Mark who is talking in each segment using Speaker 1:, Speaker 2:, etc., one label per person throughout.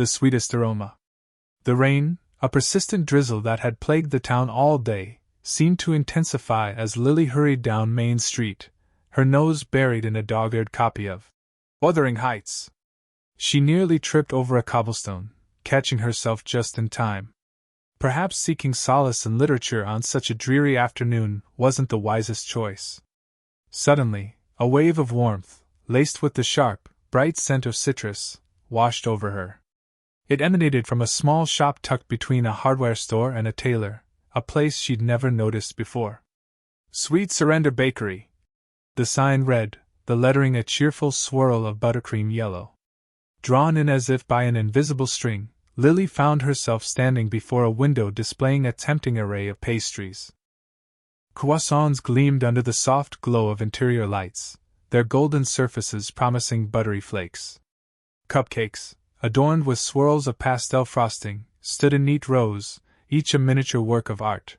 Speaker 1: the sweetest aroma. The rain, a persistent drizzle that had plagued the town all day, seemed to intensify as Lily hurried down Main Street, her nose buried in a dog-eared copy of Wuthering Heights. She nearly tripped over a cobblestone, catching herself just in time. Perhaps seeking solace in literature on such a dreary afternoon wasn't the wisest choice. Suddenly, a wave of warmth, laced with the sharp, bright scent of citrus, washed over her. It emanated from a small shop tucked between a hardware store and a tailor, a place she'd never noticed before. Sweet Surrender Bakery. The sign read, the lettering a cheerful swirl of buttercream yellow. Drawn in as if by an invisible string, Lily found herself standing before a window displaying a tempting array of pastries. Croissants gleamed under the soft glow of interior lights, their golden surfaces promising buttery flakes. Cupcakes, adorned with swirls of pastel frosting, stood in neat rows, each a miniature work of art.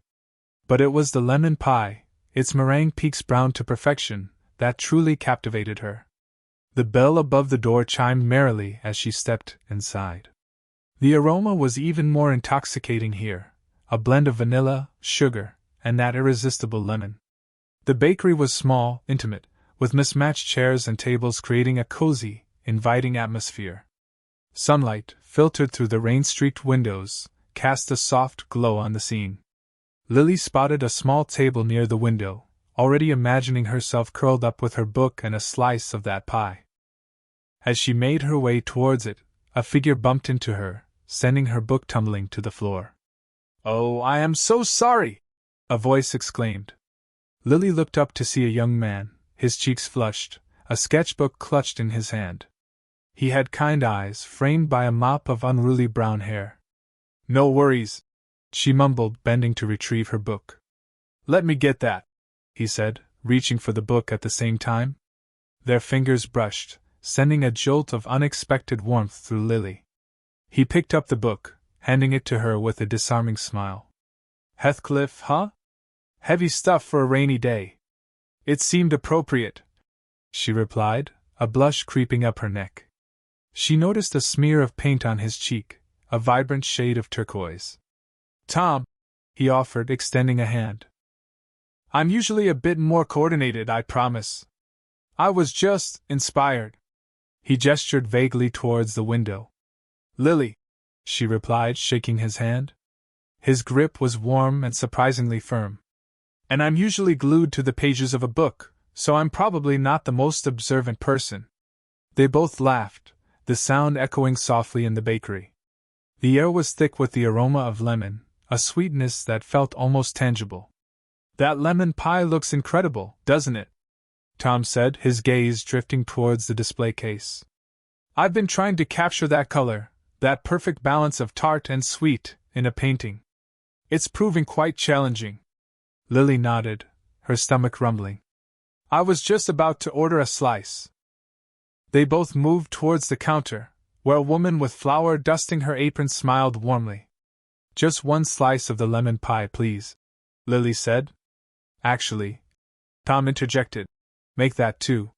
Speaker 1: But it was the lemon pie, its meringue peaks browned to perfection, that truly captivated her. The bell above the door chimed merrily as she stepped inside. The aroma was even more intoxicating here, a blend of vanilla, sugar, and that irresistible lemon. The bakery was small, intimate, with mismatched chairs and tables creating a cozy, inviting atmosphere. Sunlight, filtered through the rain-streaked windows, cast a soft glow on the scene. Lily spotted a small table near the window, already imagining herself curled up with her book and a slice of that pie. As she made her way towards it, a figure bumped into her, sending her book tumbling to the floor. "Oh, I am so sorry!" a voice exclaimed. Lily looked up to see a young man, his cheeks flushed, a sketchbook clutched in his hand. He had kind eyes framed by a mop of unruly brown hair. "No worries," she mumbled, bending to retrieve her book. "Let me get that," he said, reaching for the book at the same time. Their fingers brushed, sending a jolt of unexpected warmth through Lily. He picked up the book, handing it to her with a disarming smile. "Heathcliff, huh? Heavy stuff for a rainy day." "It seemed appropriate," she replied, a blush creeping up her neck. She noticed a smear of paint on his cheek, a vibrant shade of turquoise. "Tom," he offered, extending a hand. "I'm usually a bit more coordinated, I promise. I was just inspired." He gestured vaguely towards the window. "Lily," she replied, shaking his hand. His grip was warm and surprisingly firm. "And I'm usually glued to the pages of a book, so I'm probably not the most observant person." They both laughed, the sound echoing softly in the bakery. The air was thick with the aroma of lemon, a sweetness that felt almost tangible. "That lemon pie looks incredible, doesn't it?" Tom said, his gaze drifting towards the display case. "I've been trying to capture that color, that perfect balance of tart and sweet, in a painting. It's proving quite challenging." Lily nodded, her stomach rumbling. "I was just about to order a slice." They both moved towards the counter, where a woman with flour dusting her apron smiled warmly. "Just one slice of the lemon pie, please," Lily said. "Actually," Tom interjected, "make that two."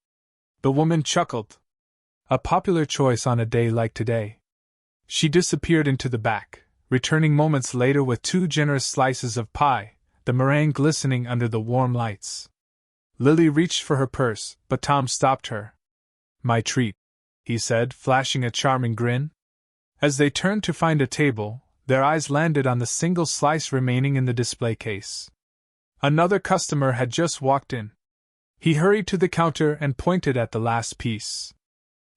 Speaker 1: The woman chuckled. A popular choice on a day like today. She disappeared into the back, returning moments later with 2 generous slices of pie, the meringue glistening under the warm lights. Lily reached for her purse, but Tom stopped her. "My treat," he said, flashing a charming grin. As they turned to find a table, their eyes landed on the single slice remaining in the display case. Another customer had just walked in. He hurried to the counter and pointed at the last piece.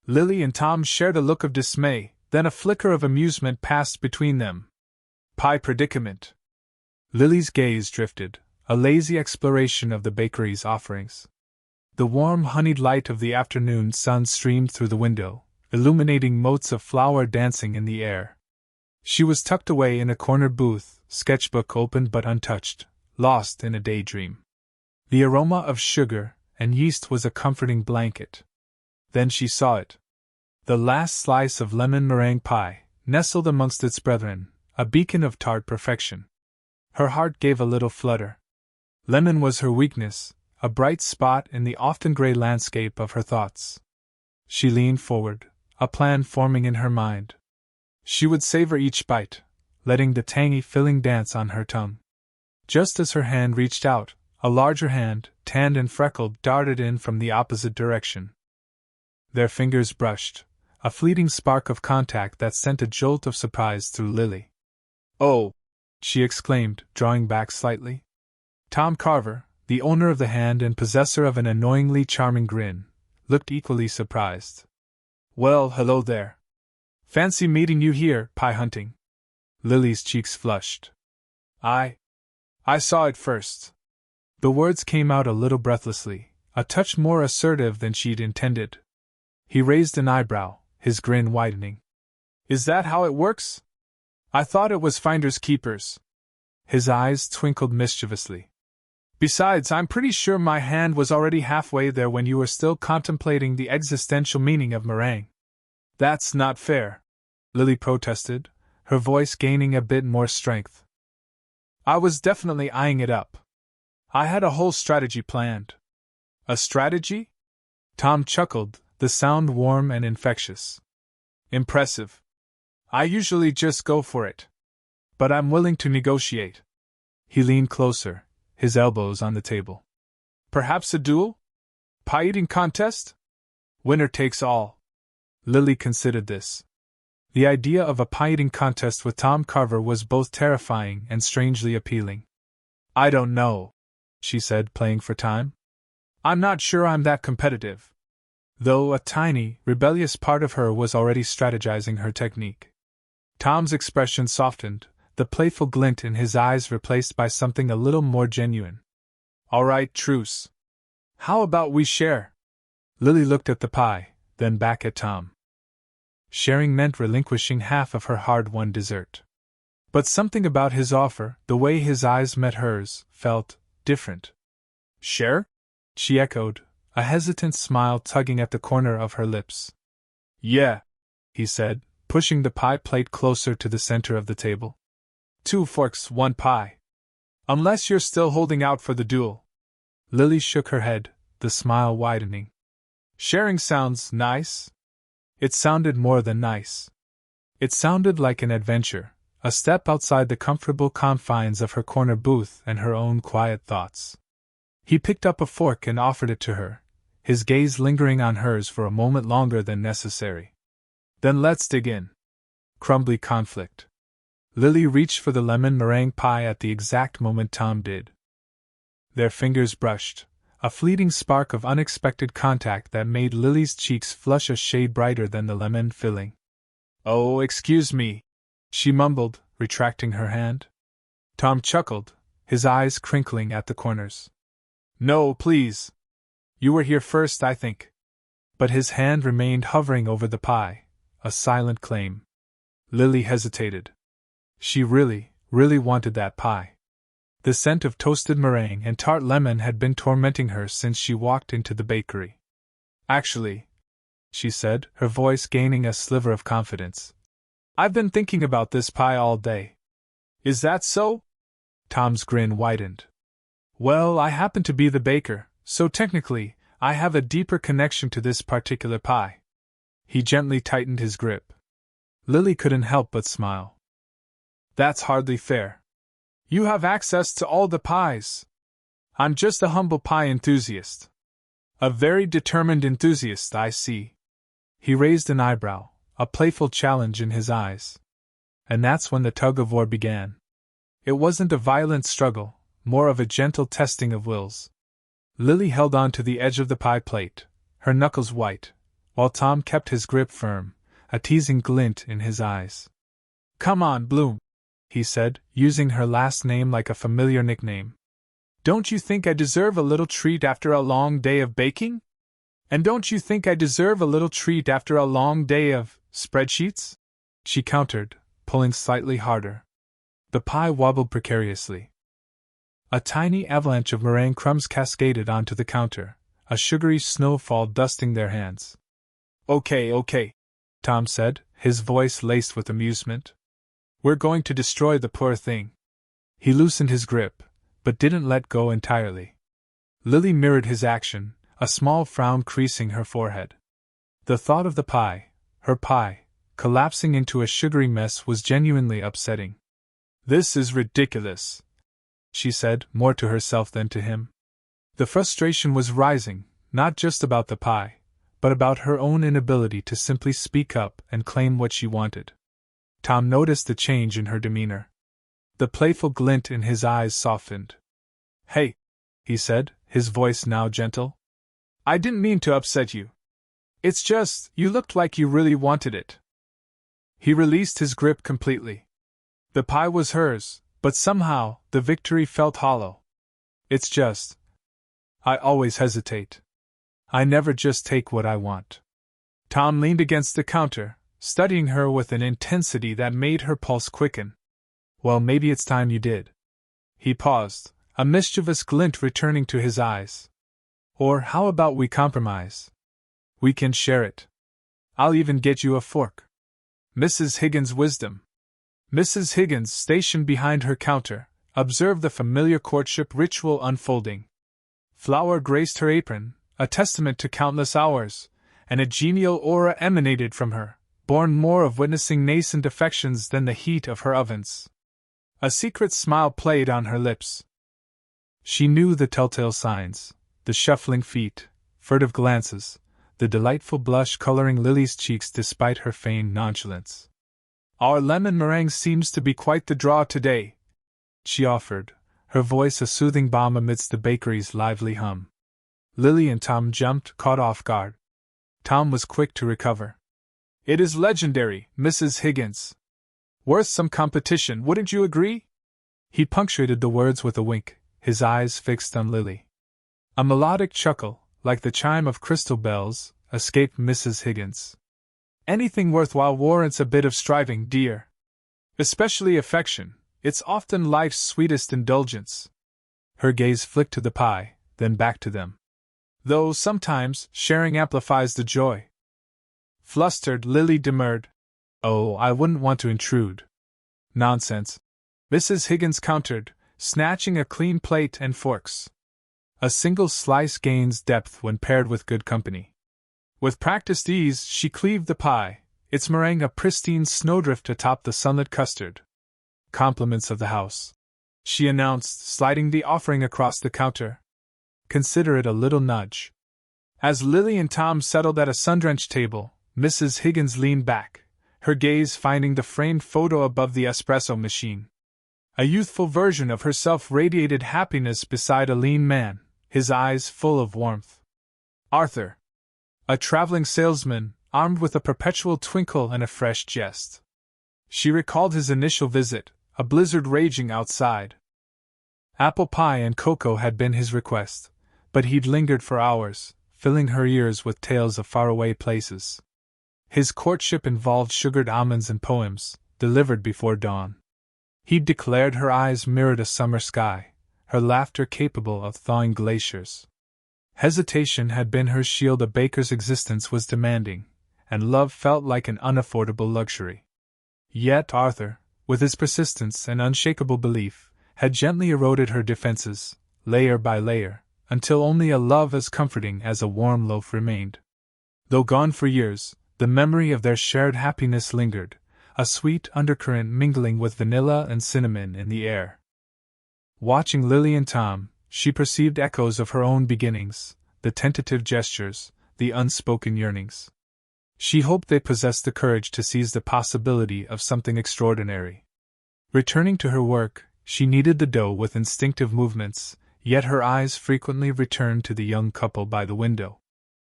Speaker 1: Lily and Tom shared a look of dismay, then a flicker of amusement passed between them. "Pie predicament." Lily's gaze drifted, a lazy exploration of the bakery's offerings. The warm honeyed light of the afternoon sun streamed through the window, illuminating motes of flour dancing in the air. She was tucked away in a corner booth, sketchbook open but untouched, lost in a daydream. The aroma of sugar and yeast was a comforting blanket. Then she saw it. The last slice of lemon meringue pie, nestled amongst its brethren, a beacon of tart perfection. Her heart gave a little flutter. Lemon was her weakness, a bright spot in the often gray landscape of her thoughts. She leaned forward, a plan forming in her mind. She would savor each bite, letting the tangy filling dance on her tongue. Just as her hand reached out, a larger hand, tanned and freckled, darted in from the opposite direction. Their fingers brushed, a fleeting spark of contact that sent a jolt of surprise through Lily. "Oh!" she exclaimed, drawing back slightly. Tom Carver, the owner of the hand and possessor of an annoyingly charming grin, looked equally surprised. "Well, hello there. Fancy meeting you here, pie hunting." Lily's cheeks flushed. I saw it first." The words came out a little breathlessly, a touch more assertive than she'd intended. He raised an eyebrow, his grin widening. "Is that how it works? I thought it was finders keepers." His eyes twinkled mischievously. "Besides, I'm pretty sure my hand was already halfway there when you were still contemplating the existential meaning of meringue." "That's not fair," Lily protested, her voice gaining a bit more strength. "I was definitely eyeing it up. I had a whole strategy planned." "A strategy?" Tom chuckled, the sound warm and infectious. "Impressive. I usually just go for it. But I'm willing to negotiate." He leaned closer, his elbows on the table. "Perhaps a duel? Pie-eating contest? Winner takes all." Lily considered this. The idea of a pie-eating contest with Tom Carver was both terrifying and strangely appealing. "I don't know," she said, playing for time. "I'm not sure I'm that competitive." Though a tiny, rebellious part of her was already strategizing her technique. Tom's expression softened, the playful glint in his eyes replaced by something a little more genuine. "All right, truce. How about we share?" Lily looked at the pie, then back at Tom. Sharing meant relinquishing half of her hard-won dessert. But something about his offer, the way his eyes met hers, felt different. "Share?" she echoed, a hesitant smile tugging at the corner of her lips. "Yeah," he said, pushing the pie plate closer to the center of the table. "2 forks, 1 pie. Unless you're still holding out for the duel." Lily shook her head, the smile widening. "Sharing sounds nice." It sounded more than nice. It sounded like an adventure, a step outside the comfortable confines of her corner booth and her own quiet thoughts. He picked up a fork and offered it to her, his gaze lingering on hers for a moment longer than necessary. "Then let's dig in." Crumbly conflict. Lily reached for the lemon meringue pie at the exact moment Tom did. Their fingers brushed, a fleeting spark of unexpected contact that made Lily's cheeks flush a shade brighter than the lemon filling. "Oh, excuse me," she mumbled, retracting her hand. Tom chuckled, his eyes crinkling at the corners. "No, please. You were here first, I think." But his hand remained hovering over the pie, a silent claim. Lily hesitated. She really wanted that pie. The scent of toasted meringue and tart lemon had been tormenting her since she walked into the bakery. "Actually," she said, her voice gaining a sliver of confidence, "I've been thinking about this pie all day." "Is that so?" Tom's grin widened. "Well, I happen to be the baker, so technically, I have a deeper connection to this particular pie." He gently tightened his grip. Lily couldn't help but smile. "That's hardly fair. You have access to all the pies. I'm just a humble pie enthusiast." "A very determined enthusiast, I see." He raised an eyebrow, a playful challenge in his eyes. And that's when the tug-of-war began. It wasn't a violent struggle, more of a gentle testing of wills. Lily held on to the edge of the pie plate, her knuckles white, while Tom kept his grip firm, a teasing glint in his eyes. "Come on, Bloom," he said, using her last name like a familiar nickname. "Don't you think I deserve a little treat after a long day of baking? And don't you think I deserve a little treat after a long day of spreadsheets?" She countered, pulling slightly harder. The pie wobbled precariously. A tiny avalanche of meringue crumbs cascaded onto the counter, a sugary snowfall dusting their hands. Okay, Tom said, his voice laced with amusement. "We're going to destroy the poor thing." He loosened his grip, but didn't let go entirely. Lily mirrored his action, a small frown creasing her forehead. The thought of the pie, her pie, collapsing into a sugary mess was genuinely upsetting. "This is ridiculous," she said, more to herself than to him. The frustration was rising, not just about the pie, but about her own inability to simply speak up and claim what she wanted. Tom noticed the change in her demeanor. The playful glint in his eyes softened. "Hey," he said, his voice now gentle. "I didn't mean to upset you. It's just, you looked like you really wanted it." He released his grip completely. The pie was hers, but somehow, the victory felt hollow. "It's just, I always hesitate. I never just take what I want." Tom leaned against the counter, studying her with an intensity that made her pulse quicken. "Well, maybe it's time you did." He paused, a mischievous glint returning to his eyes. "Or how about we compromise? We can share it. I'll even get you a fork." Mrs. Higgins' wisdom. Mrs. Higgins, stationed behind her counter, observed the familiar courtship ritual unfolding. Flour graced her apron, a testament to countless hours, and a genial aura emanated from her, born more of witnessing nascent affections than the heat of her ovens. A secret smile played on her lips. She knew the telltale signs, the shuffling feet, furtive glances, the delightful blush coloring Lily's cheeks despite her feigned nonchalance. "Our lemon meringue seems to be quite the draw today," she offered, her voice a soothing balm amidst the bakery's lively hum. Lily and Tom jumped, caught off guard. Tom was quick to recover. "It is legendary, Mrs. Higgins. Worth some competition, wouldn't you agree?" He punctuated the words with a wink, his eyes fixed on Lily. A melodic chuckle, like the chime of crystal bells, escaped Mrs. Higgins. "Anything worthwhile warrants a bit of striving, dear. Especially affection, it's often life's sweetest indulgence." Her gaze flicked to the pie, then back to them. "Though sometimes, sharing amplifies the joy." Flustered, Lily demurred. "Oh, I wouldn't want to intrude." "Nonsense," Mrs. Higgins countered, snatching a clean plate and forks. A single slice gains depth when paired with good company. With practiced ease, she cleaved the pie, its meringue a pristine snowdrift atop the sunlit custard. "Compliments of the house," she announced, sliding the offering across the counter. "Consider it a little nudge." As Lily and Tom settled at a sun-drenched table, Mrs. Higgins leaned back, her gaze finding the framed photo above the espresso machine. A youthful version of herself radiated happiness beside a lean man, his eyes full of warmth. Arthur, a traveling salesman, armed with a perpetual twinkle and a fresh jest. She recalled his initial visit, a blizzard raging outside. Apple pie and cocoa had been his request, but he'd lingered for hours, filling her ears with tales of faraway places. His courtship involved sugared almonds and poems, delivered before dawn. He'd declared her eyes mirrored a summer sky, her laughter capable of thawing glaciers. Hesitation had been her shield a baker's existence was demanding, and love felt like an unaffordable luxury. Yet Arthur, with his persistence and unshakable belief, had gently eroded her defenses, layer by layer, until only a love as comforting as a warm loaf remained. Though gone for years, the memory of their shared happiness lingered, a sweet undercurrent mingling with vanilla and cinnamon in the air. Watching Lily and Tom, she perceived echoes of her own beginnings, the tentative gestures, the unspoken yearnings. She hoped they possessed the courage to seize the possibility of something extraordinary. Returning to her work, she kneaded the dough with instinctive movements, yet her eyes frequently returned to the young couple by the window.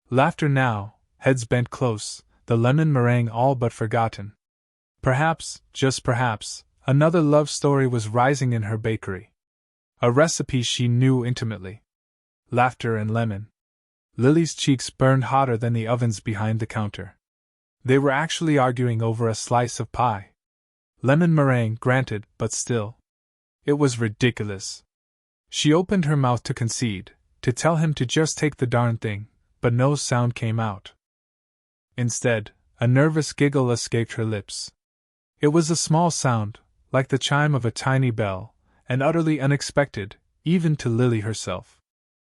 Speaker 1: Laughter now, heads bent close, the lemon meringue all but forgotten. Perhaps, just perhaps, another love story was rising in her bakery. A recipe she knew intimately. Laughter and lemon. Lily's cheeks burned hotter than the ovens behind the counter. They were actually arguing over a slice of pie. Lemon meringue, granted, but still. It was ridiculous. She opened her mouth to concede, to tell him to just take the darn thing, but no sound came out. Instead, a nervous giggle escaped her lips. It was a small sound, like the chime of a tiny bell, and utterly unexpected, even to Lily herself.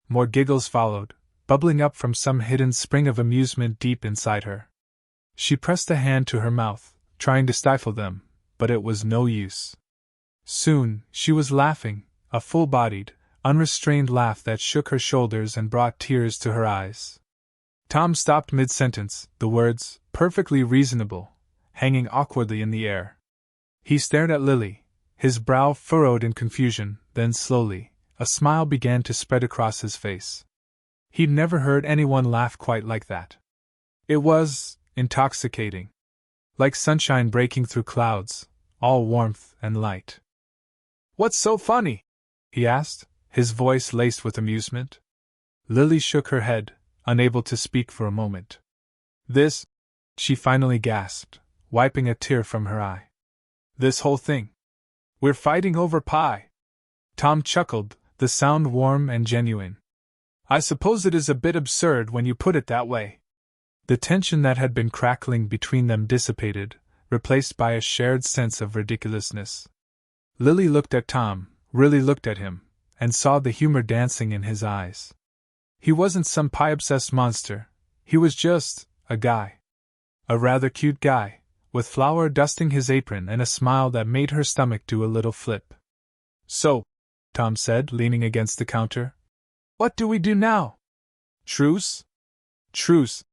Speaker 1: More giggles followed, bubbling up from some hidden spring of amusement deep inside her. She pressed a hand to her mouth, trying to stifle them, but it was no use. Soon, she was laughing, a full-bodied, unrestrained laugh that shook her shoulders and brought tears to her eyes. Tom stopped mid-sentence, the words, "perfectly reasonable," hanging awkwardly in the air. He stared at Lily, his brow furrowed in confusion, then slowly, a smile began to spread across his face. He'd never heard anyone laugh quite like that. It was intoxicating. Like sunshine breaking through clouds, all warmth and light. "What's so funny?" he asked, his voice laced with amusement. Lily shook her head, unable to speak for a moment. "This," she finally gasped, wiping a tear from her eye. "This whole thing. We're fighting over pie." Tom chuckled, the sound warm and genuine. "I suppose it is a bit absurd when you put it that way." The tension that had been crackling between them dissipated, replaced by a shared sense of ridiculousness. Lily looked at Tom, really looked at him, and saw the humor dancing in his eyes. He wasn't some pie-obsessed monster, he was just a guy. A rather cute guy, with flour dusting his apron and a smile that made her stomach do a little flip. "So," Tom said, leaning against the counter, "what do we do now?" "Truce?" "Truce,"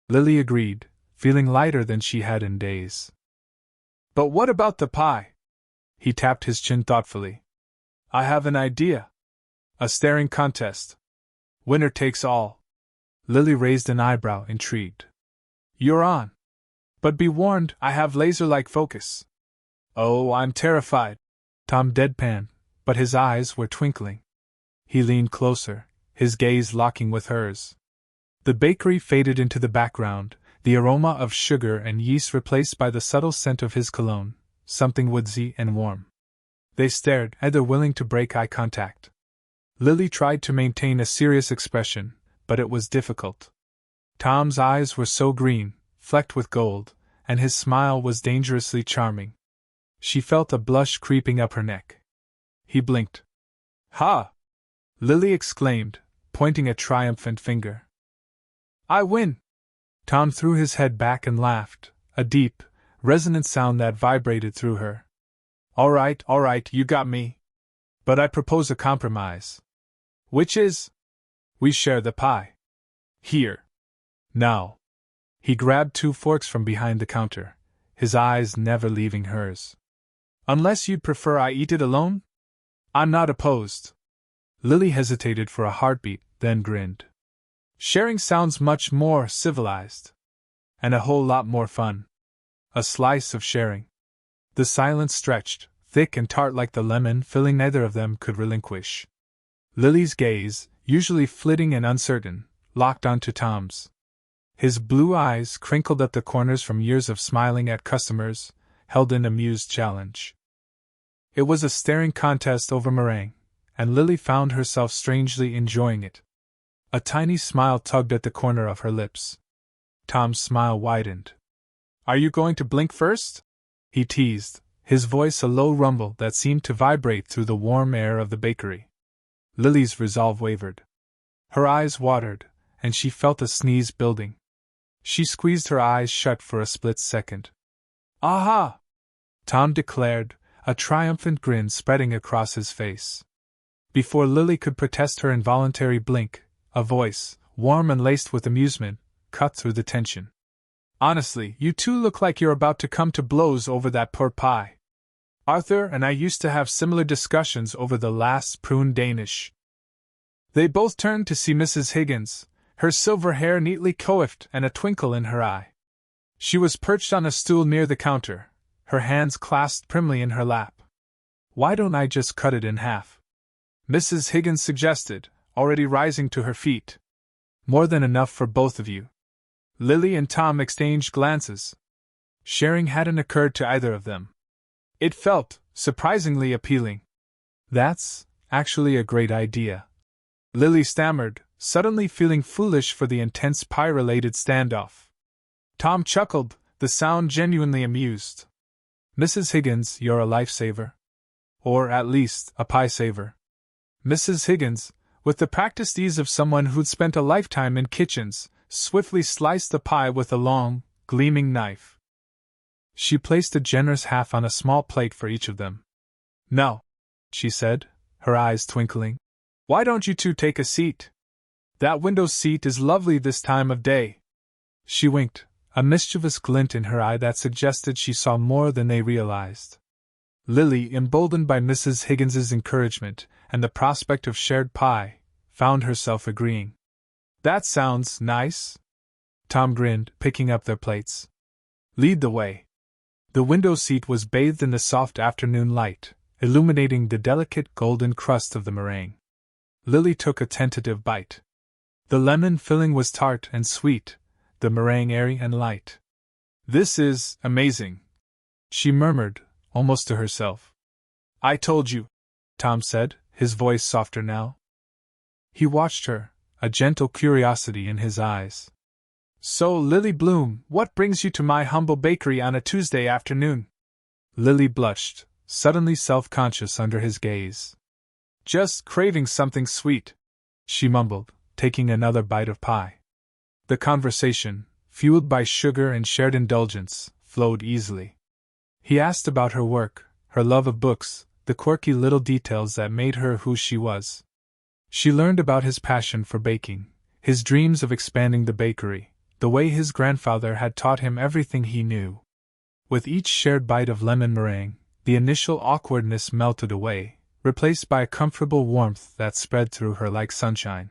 Speaker 1: Lily agreed, feeling lighter than she had in days. "But what about the pie?" He tapped his chin thoughtfully. "I have an idea. A staring contest. Winner takes all." Lily raised an eyebrow, intrigued. "You're on. But be warned, I have laser-like focus." "Oh, I'm terrified." Tom deadpanned, but his eyes were twinkling. He leaned closer, his gaze locking with hers. The bakery faded into the background, the aroma of sugar and yeast replaced by the subtle scent of his cologne, something woodsy and warm. They stared, either willing to break eye contact. Lily tried to maintain a serious expression, but it was difficult. Tom's eyes were so green, flecked with gold, and his smile was dangerously charming. She felt a blush creeping up her neck. He blinked. "Ha!" Lily exclaimed, pointing a triumphant finger. "I win!" Tom threw his head back and laughed, a deep, resonant sound that vibrated through her. All right, you got me. But I propose a compromise." "Which is?" "We share the pie. Here. Now." He grabbed 2 forks from behind the counter, his eyes never leaving hers. "Unless you'd prefer I eat it alone?" "I'm not opposed." Lily hesitated for a heartbeat, then grinned. "Sharing sounds much more civilized. And a whole lot more fun. A slice of sharing." The silence stretched, thick and tart like the lemon filling neither of them could relinquish. Lily's gaze, usually flitting and uncertain, locked onto Tom's. His blue eyes crinkled at the corners from years of smiling at customers, held in amused challenge. It was a staring contest over meringue, and Lily found herself strangely enjoying it. A tiny smile tugged at the corner of her lips. Tom's smile widened. "Are you going to blink first?" he teased, his voice a low rumble that seemed to vibrate through the warm air of the bakery. Lily's resolve wavered. Her eyes watered, and she felt a sneeze building. She squeezed her eyes shut for a split second. "Aha!" Tom declared, a triumphant grin spreading across his face. Before Lily could protest her involuntary blink, a voice, warm and laced with amusement, cut through the tension. "Honestly, you two look like you're about to come to blows over that poor pie. Arthur and I used to have similar discussions over the last prune Danish." They both turned to see Mrs. Higgins, her silver hair neatly coiffed and a twinkle in her eye. She was perched on a stool near the counter, her hands clasped primly in her lap. "Why don't I just cut it in half?" Mrs. Higgins suggested, already rising to her feet. "More than enough for both of you." Lily and Tom exchanged glances. Sharing hadn't occurred to either of them. It felt surprisingly appealing. "That's actually a great idea," Lily stammered, suddenly feeling foolish for the intense pie-related standoff. Tom chuckled, the sound genuinely amused. "Mrs. Higgins, you're a lifesaver. Or, at least, a pie-saver." Mrs. Higgins, with the practiced ease of someone who'd spent a lifetime in kitchens, swiftly sliced the pie with a long, gleaming knife. She placed a generous half on a small plate for each of them. "Now," she said, her eyes twinkling, "why don't you two take a seat? That window seat is lovely this time of day." She winked, a mischievous glint in her eye that suggested she saw more than they realized. Lily, emboldened by Mrs. Higgins's encouragement and the prospect of shared pie, found herself agreeing. "That sounds nice." Tom grinned, picking up their plates. "Lead the way." The window seat was bathed in the soft afternoon light, illuminating the delicate golden crust of the meringue. Lily took a tentative bite. The lemon filling was tart and sweet, the meringue airy and light. "This is amazing," she murmured, almost to herself. "I told you," Tom said, his voice softer now. He watched her, a gentle curiosity in his eyes. "So, Lily Bloom, what brings you to my humble bakery on a Tuesday afternoon?" Lily blushed, suddenly self-conscious under his gaze. "Just craving something sweet," she mumbled, taking another bite of pie. The conversation, fueled by sugar and shared indulgence, flowed easily. He asked about her work, her love of books, the quirky little details that made her who she was. She learned about his passion for baking, his dreams of expanding the bakery, the way his grandfather had taught him everything he knew. With each shared bite of lemon meringue, the initial awkwardness melted away, replaced by a comfortable warmth that spread through her like sunshine.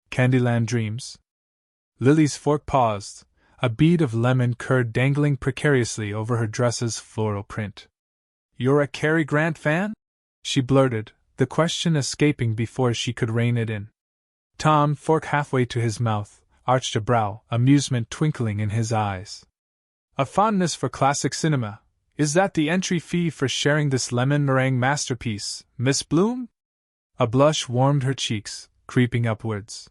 Speaker 1: "Candyland dreams?" Lily's fork paused, a bead of lemon curd dangling precariously over her dress's floral print. "You're a Cary Grant fan?" she blurted, the question escaping before she could rein it in. Tom, fork halfway to his mouth, arched a brow, amusement twinkling in his eyes. "A fondness for classic cinema. Is that the entry fee for sharing this lemon meringue masterpiece, Miss Bloom?" A blush warmed her cheeks, creeping upwards.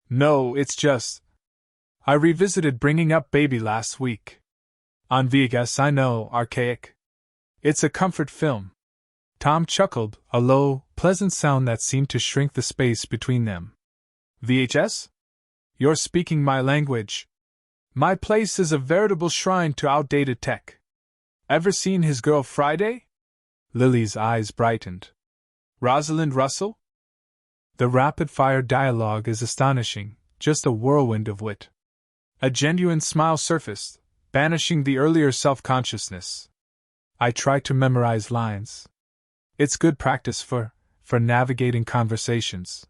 Speaker 1: "No, it's just. I revisited Bringing Up Baby last week. On VHS, I know, archaic. It's a comfort film." Tom chuckled, a low, pleasant sound that seemed to shrink the space between them. "VHS? You're speaking my language. My place is a veritable shrine to outdated tech. Ever seen His Girl Friday?" Lily's eyes brightened. "Rosalind Russell?" The rapid-fire dialogue is astonishing, just a whirlwind of wit. A genuine smile surfaced, banishing the earlier self-consciousness. "I try to memorize lines. It's good practice for navigating conversations."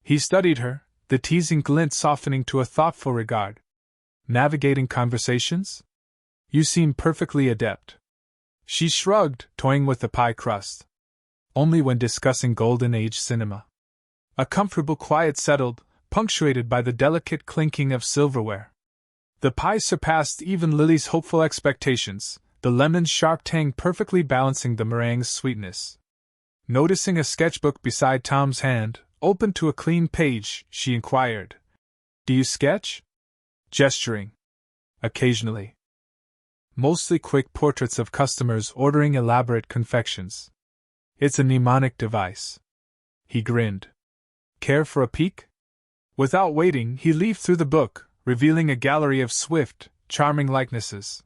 Speaker 1: He studied her, the teasing glint softening to a thoughtful regard. "Navigating conversations? You seem perfectly adept." She shrugged, toying with the pie crust. "Only when discussing Golden Age cinema." A comfortable quiet settled, punctuated by the delicate clinking of silverware. The pie surpassed even Lily's hopeful expectations, the lemon's sharp tang perfectly balancing the meringue's sweetness. Noticing a sketchbook beside Tom's hand, open to a clean page, she inquired, "Do you sketch?" Gesturing. "Occasionally. Mostly quick portraits of customers ordering elaborate confections. It's a mnemonic device." He grinned. "Care for a peek?" Without waiting, he leafed through the book, revealing a gallery of swift, charming likenesses.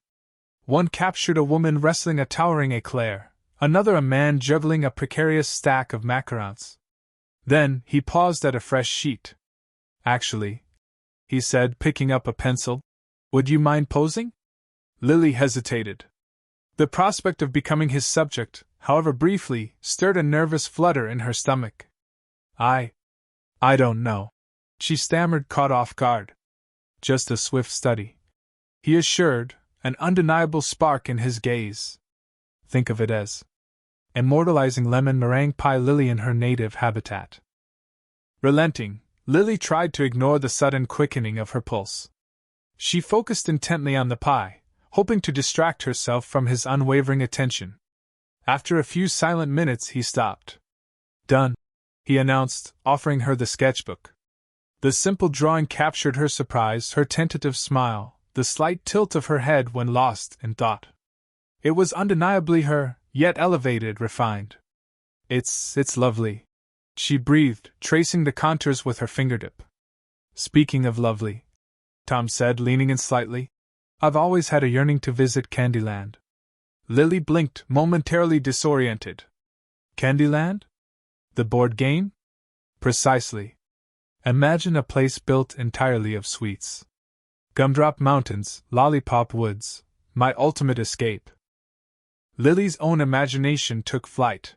Speaker 1: One captured a woman wrestling a towering eclair, another a man juggling a precarious stack of macarons. Then, he paused at a fresh sheet. "Actually," he said, picking up a pencil, "would you mind posing?" Lily hesitated. The prospect of becoming his subject, however briefly, stirred a nervous flutter in her stomach. I don't know," she stammered, caught off guard. "Just a swift study," he assured, an undeniable spark in his gaze. "Think of it as immortalizing lemon meringue pie Lily in her native habitat." Relenting, Lily tried to ignore the sudden quickening of her pulse. She focused intently on the pie, hoping to distract herself from his unwavering attention. After a few silent minutes, he stopped. "Done," he announced, offering her the sketchbook. The simple drawing captured her surprise, her tentative smile, the slight tilt of her head when lost in thought. It was undeniably her, yet elevated, refined. It's lovely," she breathed, tracing the contours with her fingertip. "Speaking of lovely," Tom said, leaning in slightly, I've always had a yearning to visit Candyland. Lily blinked, momentarily disoriented. Candyland? The board game? Precisely. Imagine a place built entirely of sweets. Gumdrop mountains, lollipop woods, my ultimate escape. Lily's own imagination took flight.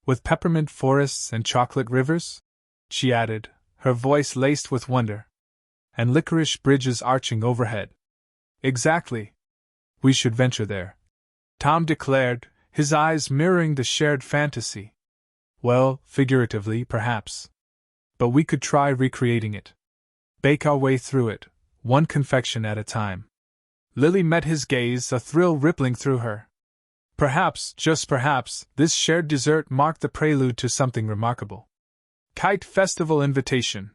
Speaker 1: With peppermint forests and chocolate rivers? She added, her voice laced with wonder. And licorice bridges arching overhead. Exactly. We should venture there, Tom declared, his eyes mirroring the shared fantasy. Well, figuratively, perhaps. But we could try recreating it. Bake our way through it, one confection at a time. Lily met his gaze, a thrill rippling through her. Perhaps, just perhaps, this shared dessert marked the prelude to something remarkable. Kite Festival invitation.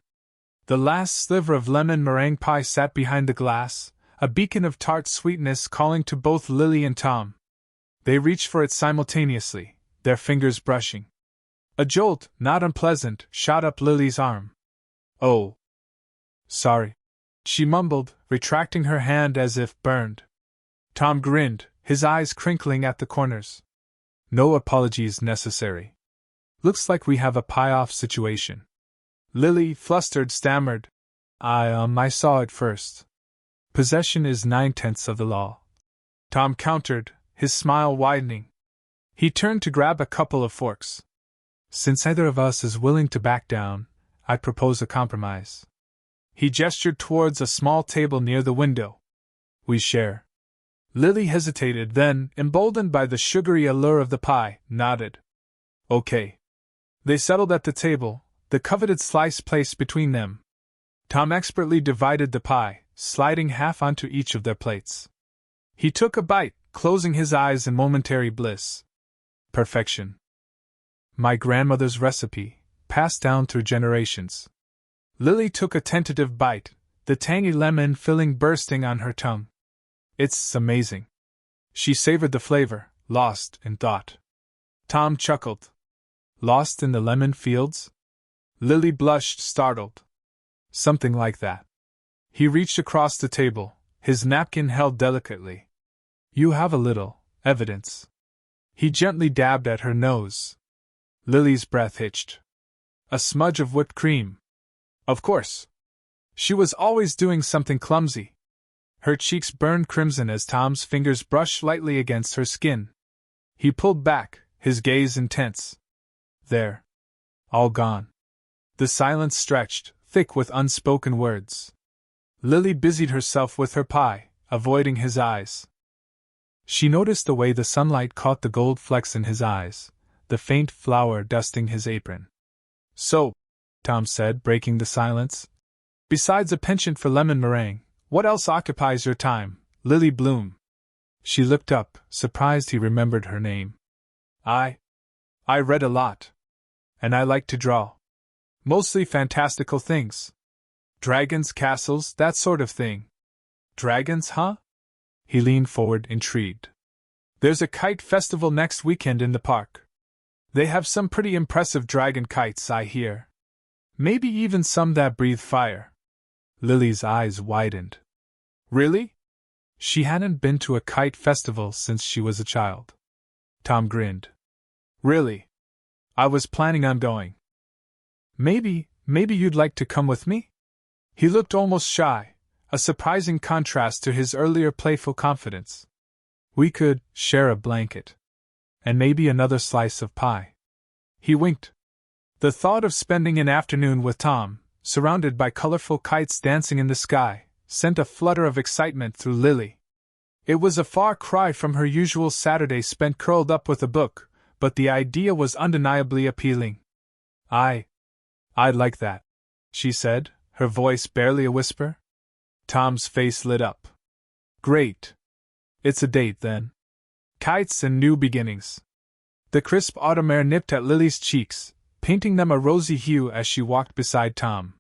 Speaker 1: The last sliver of lemon meringue pie sat behind the glass, a beacon of tart sweetness calling to both Lily and Tom. They reached for it simultaneously, their fingers brushing. A jolt, not unpleasant, shot up Lily's arm. Oh. Sorry, she mumbled, retracting her hand as if burned. Tom grinned, his eyes crinkling at the corners. No apologies necessary. Looks like we have a pie-off situation. Lily, flustered, stammered. I saw it first. Possession is 9/10 of the law. Tom countered, his smile widening. He turned to grab a couple of forks. Since either of us is willing to back down, I propose a compromise. He gestured towards a small table near the window. We share. Lily hesitated, then, emboldened by the sugary allure of the pie, nodded. Okay. They settled at the table, the coveted slice placed between them. Tom expertly divided the pie, sliding half onto each of their plates. He took a bite, closing his eyes in momentary bliss. Perfection. My grandmother's recipe, passed down through generations. Lily took a tentative bite, the tangy lemon filling bursting on her tongue. It's amazing. She savored the flavor, lost in thought. Tom chuckled. Lost in the lemon fields? Lily blushed, startled. Something like that. He reached across the table, his napkin held delicately. You have a little evidence. He gently dabbed at her nose. Lily's breath hitched. A smudge of whipped cream. Of course. She was always doing something clumsy. Her cheeks burned crimson as Tom's fingers brushed lightly against her skin. He pulled back, his gaze intense. There. All gone. The silence stretched, thick with unspoken words. Lily busied herself with her pie, avoiding his eyes. She noticed the way the sunlight caught the gold flecks in his eyes, the faint flour dusting his apron. So, Tom said, breaking the silence, besides a penchant for lemon meringue, what else occupies your time, Lily Bloom? She looked up, surprised he remembered her name. I read a lot. And I like to draw. Mostly fantastical things. Dragons, castles, that sort of thing. Dragons, huh? He leaned forward, intrigued. There's a kite festival next weekend in the park. They have some pretty impressive dragon kites, I hear. Maybe even some that breathe fire. Lily's eyes widened. Really? She hadn't been to a kite festival since she was a child. Tom grinned. Really? I was planning on going. Maybe you'd like to come with me? He looked almost shy, a surprising contrast to his earlier playful confidence. We could share a blanket. And maybe another slice of pie. He winked. The thought of spending an afternoon with Tom, surrounded by colorful kites dancing in the sky, sent a flutter of excitement through Lily. It was a far cry from her usual Saturday spent curled up with a book, but the idea was undeniably appealing. I'd like that, she said, her voice barely a whisper. Tom's face lit up. Great. It's a date, then. Kites and new beginnings. The crisp autumn air nipped at Lily's cheeks, painting them a rosy hue as she walked beside Tom.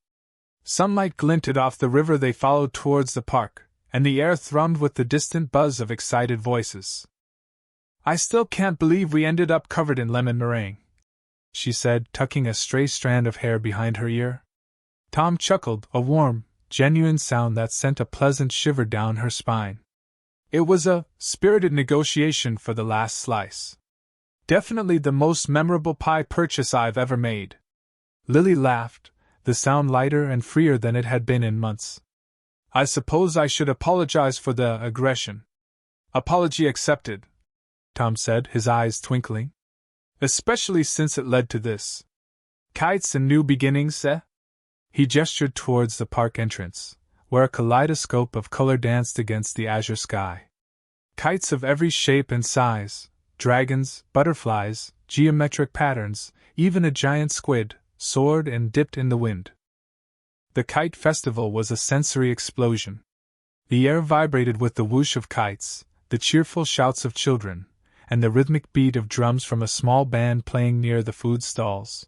Speaker 1: Sunlight glinted off the river they followed towards the park, and the air thrummed with the distant buzz of excited voices. I still can't believe we ended up covered in lemon meringue, she said, tucking a stray strand of hair behind her ear. Tom chuckled, a warm, genuine sound that sent a pleasant shiver down her spine. It was a spirited negotiation for the last slice. Definitely the most memorable pie purchase I've ever made. Lily laughed, the sound lighter and freer than it had been in months. I suppose I should apologize for the aggression. Apology accepted, Tom said, his eyes twinkling. Especially since it led to this. Kites and new beginnings, eh? He gestured towards the park entrance, where a kaleidoscope of color danced against the azure sky. Kites of every shape and size, dragons, butterflies, geometric patterns, even a giant squid, soared and dipped in the wind. The kite festival was a sensory explosion. The air vibrated with the whoosh of kites, the cheerful shouts of children, and the rhythmic beat of drums from a small band playing near the food stalls.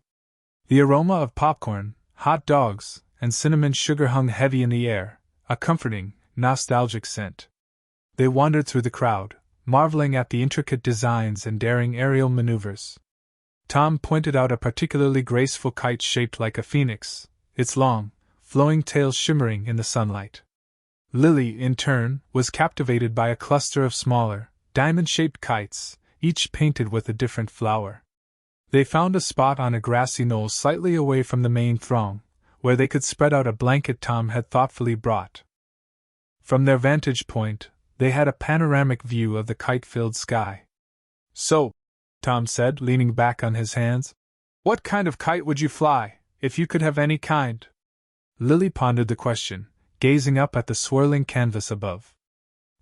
Speaker 1: The aroma of popcorn, hot dogs, and cinnamon sugar hung heavy in the air, a comforting, nostalgic scent. They wandered through the crowd, marveling at the intricate designs and daring aerial maneuvers. Tom pointed out a particularly graceful kite shaped like a phoenix, its long, flowing tail shimmering in the sunlight. Lily, in turn, was captivated by a cluster of smaller, diamond-shaped kites, each painted with a different flower. They found a spot on a grassy knoll slightly away from the main throng, where they could spread out a blanket Tom had thoughtfully brought. From their vantage point, they had a panoramic view of the kite-filled sky. So, Tom said, leaning back on his hands, what kind of kite would you fly, if you could have any kind? Lily pondered the question, gazing up at the swirling canvas above.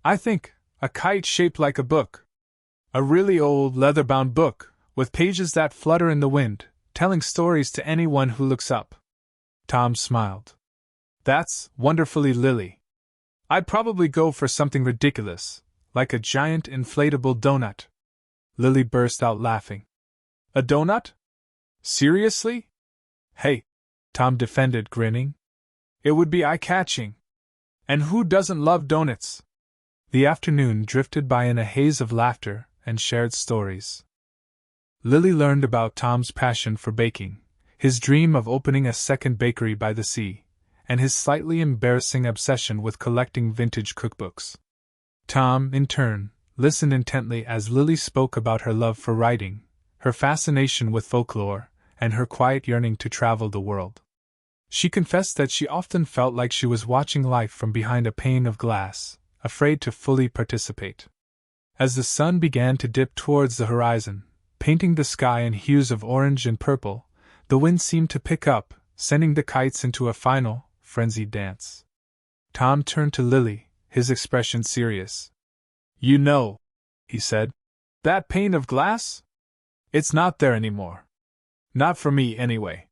Speaker 1: I think, a kite shaped like a book. A really old, leather-bound book, with pages that flutter in the wind, telling stories to anyone who looks up. Tom smiled. That's wonderfully Lily. I'd probably go for something ridiculous, like a giant inflatable donut. Lily burst out laughing. A donut? Seriously? Hey, Tom defended, grinning. It would be eye-catching. And who doesn't love donuts? The afternoon drifted by in a haze of laughter and shared stories. Lily learned about Tom's passion for baking, his dream of opening a second bakery by the sea, and his slightly embarrassing obsession with collecting vintage cookbooks. Tom, in turn, listened intently as Lily spoke about her love for writing, her fascination with folklore, and her quiet yearning to travel the world. She confessed that she often felt like she was watching life from behind a pane of glass, afraid to fully participate. As the sun began to dip towards the horizon, painting the sky in hues of orange and purple, the wind seemed to pick up, sending the kites into a final, frenzied dance. Tom turned to Lily, his expression serious. You know, he said, that pane of glass? It's not there anymore. Not for me, anyway.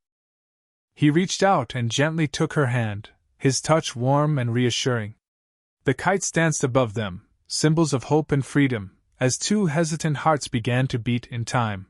Speaker 1: He reached out and gently took her hand, his touch warm and reassuring. The kites danced above them, symbols of hope and freedom, as two hesitant hearts began to beat in time.